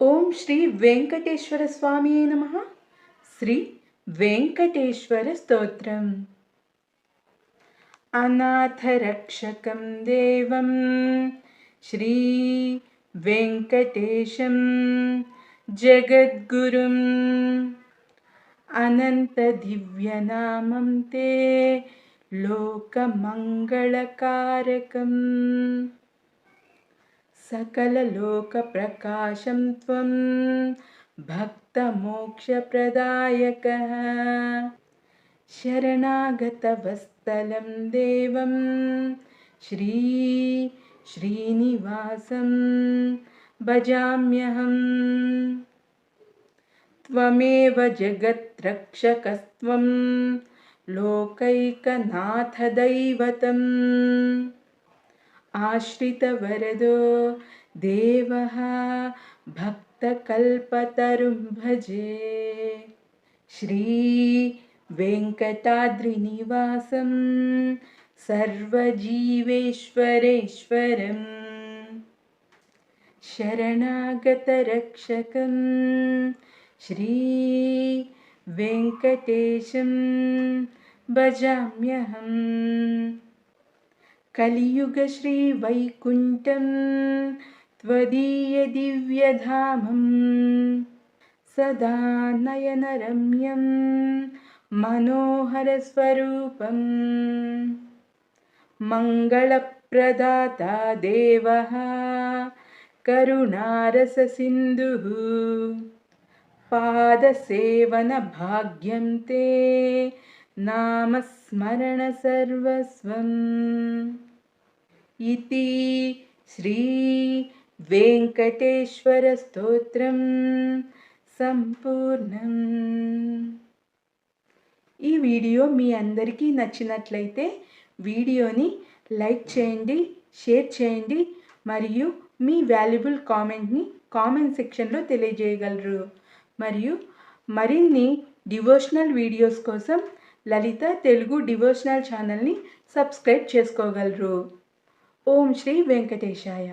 ఓం శ్రీ వెంకటేశ్వర స్వామి నమః. శ్రీ వెంకటేశ్వర స్తోత్రం. అనాథరక్షకం దేవం శ్రీ వెంకటేశం జగద్గురుం అనంత దివ్యనామం తే లోకమంగళకారకం సకల లోక ప్రకాశం త్వం భక్త మోక్ష ప్రదాయకః శరణాగత వత్సలం దేవం శ్రీ శ్రీనివాసం భజామ్యహం. త్వమేవ జగత్రక్షకస్త్వం లోకైకనాథదైవతం ఆశ్రితవరదో దేవః భక్తకల్పతరుం భజే. శ్రీ వెంకటాద్రినివాసం సర్వజీవేశ్వరేశ్వరం శరణాగతరక్షకం శ్రీ వెంకటేశం భజామ్యహం. కలియుగ శ్రీ వైకుంఠం త్వదీయ దివ్యధామం సదా నయనరమ్యం మనోహర స్వరూపం మంగళప్రదాతా దేవః కరుణారస సింధుః పాదసేవన భాగ్యం తే నామస్మరణ సర్వస్వం. ఇతి శ్రీ వెంకటేశ్వర స్తోత్రం సంపూర్ణం. ఈ వీడియో మీ అందరికీ నచ్చినట్లయితే వీడియోని లైక్ చేయండి, షేర్ చేయండి మరియు మీ వాల్యుబుల్ కామెంట్ని కామెంట్ సెక్షన్లో తెలియజేయగలరు. మరియు మరిన్ని డివోషనల్ వీడియోస్ కోసం లలిత తెలుగు డివోషనల్ ఛానల్ని సబ్స్క్రైబ్ చేసుకోగలరు. ఓం శ్రీ వెంకటేశాయ.